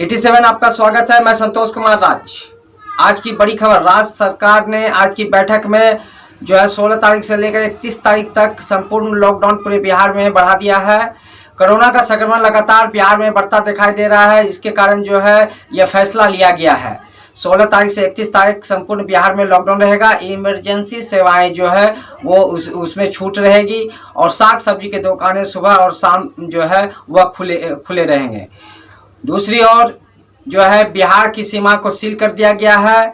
87 आपका स्वागत है। मैं संतोष कुमार राज। आज की बड़ी खबर, राज्य सरकार ने आज की बैठक में जो है 16 तारीख से लेकर 31 तारीख तक संपूर्ण लॉकडाउन पूरे बिहार में बढ़ा दिया है। कोरोना का संक्रमण लगातार बिहार में बढ़ता दिखाई दे रहा है। इसके कारण जो है यह फैसला लिया गया है। 16 तारीख से 31 तारीख संपूर्ण बिहार में लॉकडाउन रहेगा। इमरजेंसी सेवाएं जो है वो उसमें छूट रहेगी और साग सब्जी के दुकानें सुबह और शाम जो है वह खुले रहेंगे। दूसरी ओर जो है बिहार की सीमा को सील कर दिया गया है।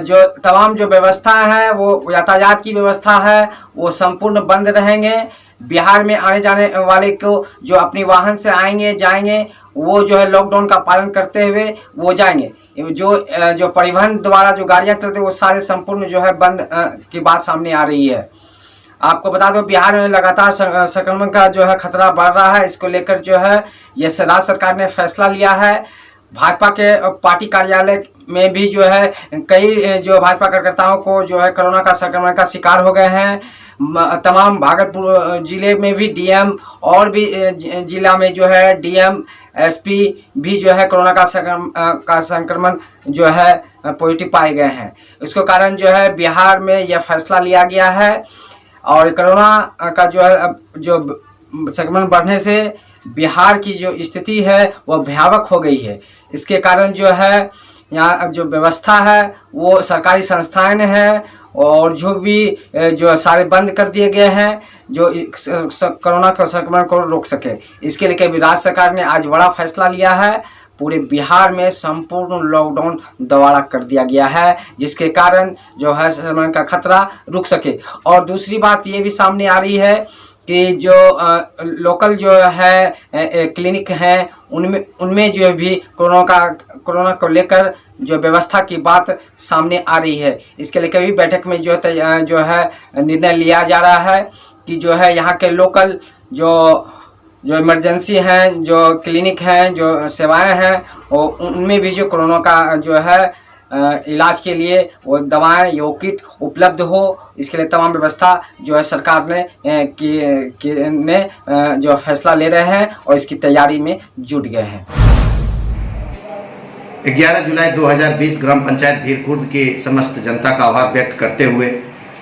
जो तमाम जो व्यवस्था है वो यातायात की व्यवस्था है वो संपूर्ण बंद रहेंगे। बिहार में आने जाने वाले को जो अपनी वाहन से आएंगे जाएंगे वो जो है लॉकडाउन का पालन करते हुए वो जाएंगे। जो परिवहन द्वारा जो गाड़ियां चलती है वो सारे संपूर्ण जो है बंद की बात सामने आ रही है। आपको बता दो बिहार में लगातार संक्रमण का जो है खतरा बढ़ रहा है। इसको लेकर जो है ये राज्य सरकार ने फैसला लिया है। भाजपा के पार्टी कार्यालय में भी जो है कई जो भाजपा कार्यकर्ताओं को जो है कोरोना का संक्रमण का शिकार हो गए हैं। तमाम भागलपुर जिले में भी डीएम और भी जिला में जो है डीएम एसपी भी जो है कोरोना का संक्रमण जो है पॉजिटिव पाए गए हैं। इसके कारण जो है बिहार में यह फैसला लिया गया है और कोरोना का जो है जो संक्रमण बढ़ने से बिहार की जो स्थिति है वह भयावह हो गई है। इसके कारण जो है यहाँ जो व्यवस्था है वो सरकारी संस्थाएं हैं और जो भी जो सारे बंद कर दिए गए हैं जो कोरोना के संक्रमण को रोक सके। इसके लिए भी राज्य सरकार ने आज बड़ा फैसला लिया है। पूरे बिहार में संपूर्ण लॉकडाउन दोबारा कर दिया गया है जिसके कारण जो है संक्रमण का खतरा रुक सके। और दूसरी बात ये भी सामने आ रही है कि जो लोकल जो है क्लिनिक हैं उनमें जो भी कोरोना को लेकर जो व्यवस्था की बात सामने आ रही है। इसके लिए कभी बैठक में जो है निर्णय लिया जा रहा है कि जो है यहाँ के लोकल जो इमरजेंसी हैं, जो क्लिनिक हैं, जो सेवाएं हैं उनमें भी जो कोरोना का जो है इलाज के लिए वो दवाएं यो किट उपलब्ध हो। इसके लिए तमाम व्यवस्था जो है सरकार ने जो फैसला ले रहे हैं और इसकी तैयारी में जुट गए हैं। 11 जुलाई 2020 ग्राम पंचायत भीरखुर्द की समस्त जनता का आभार व्यक्त करते हुए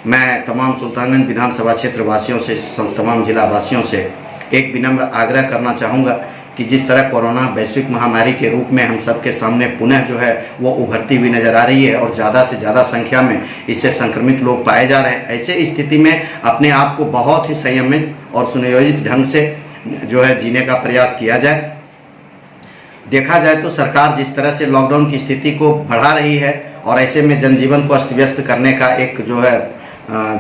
मैं तमाम सुल्तानगंज विधानसभा क्षेत्र वासियों से, तमाम जिला वासियों से एक विनम्र आग्रह करना चाहूँगा कि जिस तरह कोरोना वैश्विक महामारी के रूप में हम सबके सामने पुनः जो है वो उभरती हुई नज़र आ रही है और ज़्यादा से ज़्यादा संख्या में इससे संक्रमित लोग पाए जा रहे हैं। ऐसे स्थिति में अपने आप को बहुत ही संयमित और सुनियोजित ढंग से जो है जीने का प्रयास किया जाए। देखा जाए तो सरकार जिस तरह से लॉकडाउन की स्थिति को बढ़ा रही है और ऐसे में जनजीवन को अस्त व्यस्त करने का एक जो है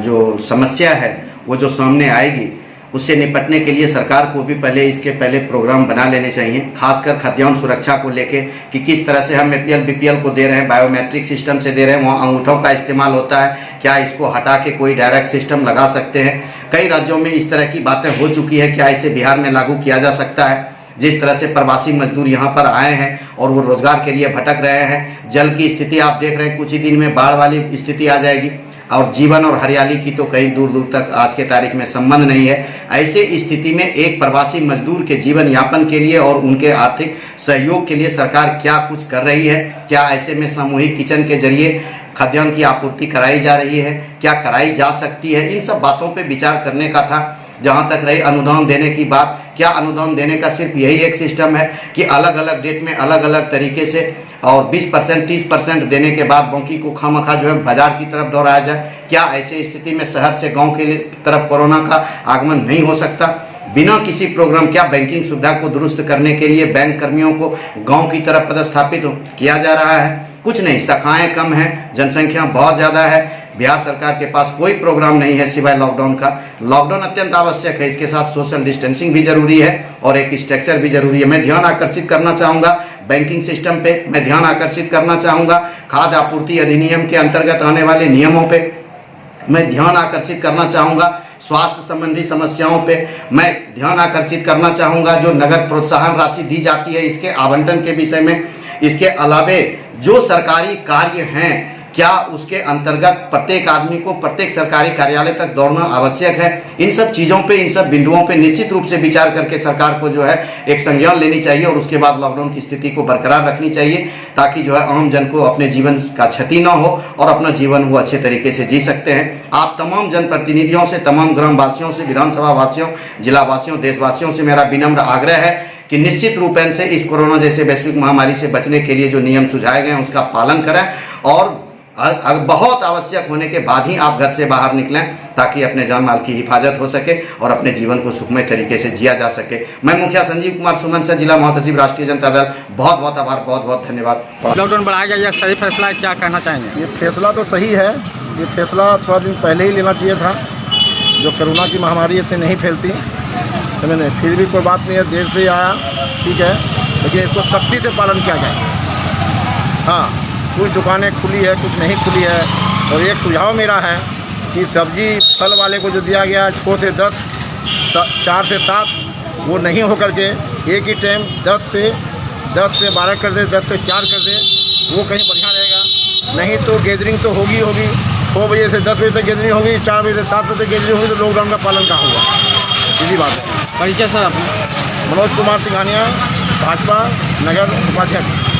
जो समस्या है वो जो सामने आएगी उससे निपटने के लिए सरकार को भी इसके पहले प्रोग्राम बना लेने चाहिए। खासकर खाद्यान्न सुरक्षा को लेके कि किस तरह से हम एपीएल बीपीएल को दे रहे हैं, बायोमेट्रिक सिस्टम से दे रहे हैं, वहाँ अंगूठों का इस्तेमाल होता है, क्या इसको हटा के कोई डायरेक्ट सिस्टम लगा सकते हैं। कई राज्यों में इस तरह की बातें हो चुकी है, क्या इसे बिहार में लागू किया जा सकता है। जिस तरह से प्रवासी मजदूर यहाँ पर आए हैं और वो रोजगार के लिए भटक रहे हैं, जल की स्थिति आप देख रहे हैं, कुछ ही दिन में बाढ़ वाली स्थिति आ जाएगी और जीवन और हरियाली की तो कहीं दूर दूर तक आज के तारीख में संबंध नहीं है। ऐसे स्थिति में एक प्रवासी मजदूर के जीवन यापन के लिए और उनके आर्थिक सहयोग के लिए सरकार क्या कुछ कर रही है, क्या ऐसे में सामूहिक किचन के जरिए खाद्यान्न की आपूर्ति कराई जा रही है, क्या कराई जा सकती है, इन सब बातों पर विचार करने का था। जहाँ तक रही अनुदान देने की बात, क्या अनुदान देने का सिर्फ यही एक सिस्टम है कि अलग अलग डेट में अलग अलग तरीके से और 20% 30% देने के बाद बाकी को खामखा जो है बाजार की तरफ दौड़ाया जाए। क्या ऐसे स्थिति में शहर से गांव के तरफ कोरोना का आगमन नहीं हो सकता? बिना किसी प्रोग्राम, क्या बैंकिंग सुविधा को दुरुस्त करने के लिए बैंक कर्मियों को गांव की तरफ पदस्थापित किया जा रहा है? कुछ नहीं, शाखाएं कम हैं, जनसंख्या बहुत ज़्यादा है। बिहार सरकार के पास कोई प्रोग्राम नहीं है सिवाय लॉकडाउन का। लॉकडाउन अत्यंत आवश्यक है, इसके साथ सोशल डिस्टेंसिंग भी जरूरी है और एक स्ट्रक्चर भी जरूरी है। मैं ध्यान आकर्षित करना चाहूँगा बैंकिंग सिस्टम पे, मैं ध्यान आकर्षित करना चाहूँगा खाद्य आपूर्ति अधिनियम के अंतर्गत आने वाले नियमों पे, मैं ध्यान आकर्षित करना चाहूँगा स्वास्थ्य संबंधी समस्याओं पे, मैं ध्यान आकर्षित करना चाहूँगा जो नगद प्रोत्साहन राशि दी जाती है इसके आवंटन के विषय में। इसके अलावे जो सरकारी कार्य हैं क्या उसके अंतर्गत प्रत्येक आदमी को प्रत्येक सरकारी कार्यालय तक दौड़ना आवश्यक है? इन सब चीज़ों पे, इन सब बिंदुओं पे निश्चित रूप से विचार करके सरकार को जो है एक संज्ञान लेनी चाहिए और उसके बाद लॉकडाउन की स्थिति को बरकरार रखनी चाहिए, ताकि जो है आम जन को अपने जीवन का क्षति न हो और अपना जीवन वो अच्छे तरीके से जी सकते हैं। आप तमाम जनप्रतिनिधियों से, तमाम ग्रामवासियों से, विधानसभा वासियों, जिलावासियों, देशवासियों से मेरा विनम्र आग्रह है कि निश्चित रूपेण से इस कोरोना जैसे वैश्विक महामारी से बचने के लिए जो नियम सुझाए गए हैं उसका पालन करें और बहुत आवश्यक होने के बाद ही आप घर से बाहर निकलें, ताकि अपने जान माल की हिफाजत हो सके और अपने जीवन को सुखमय तरीके से जिया जा सके। मैं मुखिया संजीव कुमार सुमन से, जिला महासचिव राष्ट्रीय जनता दल, बहुत बहुत आभार, बहुत बहुत धन्यवाद। लॉकडाउन बढ़ाया गया, यह सही फैसला है, क्या कहना चाहेंगे? ये फैसला तो सही है। ये फैसला थोड़ा दिन पहले ही लेना चाहिए था। जो कोरोना की महामारी इतनी नहीं फैलती, तो मैंने फिर भी कोई बात नहीं है, देर से आया, ठीक है, लेकिन इसको सख्ती से पालन किया जाए। हाँ, कुछ दुकानें खुली है, कुछ नहीं खुली है। और एक सुझाव मेरा है कि सब्जी फल वाले को जो दिया गया 6 से 10, 4 से 7, वो नहीं हो करके एक ही टाइम 10 से 12 कर दे, 10 से 4 कर दे, वो कहीं बढ़िया रहेगा। नहीं तो गैदरिंग तो होगी 6 बजे से 10 बजे तक गैदरिंग होगी, 4 बजे से 7 बजे तक गैदरिंग होगी, तो लॉकडाउन का पालन कहाँ होगा? सीधी बात है। परिचय सर आपने? मनोज कुमार सिंघानिया, भाजपा नगर उपाध्यक्ष।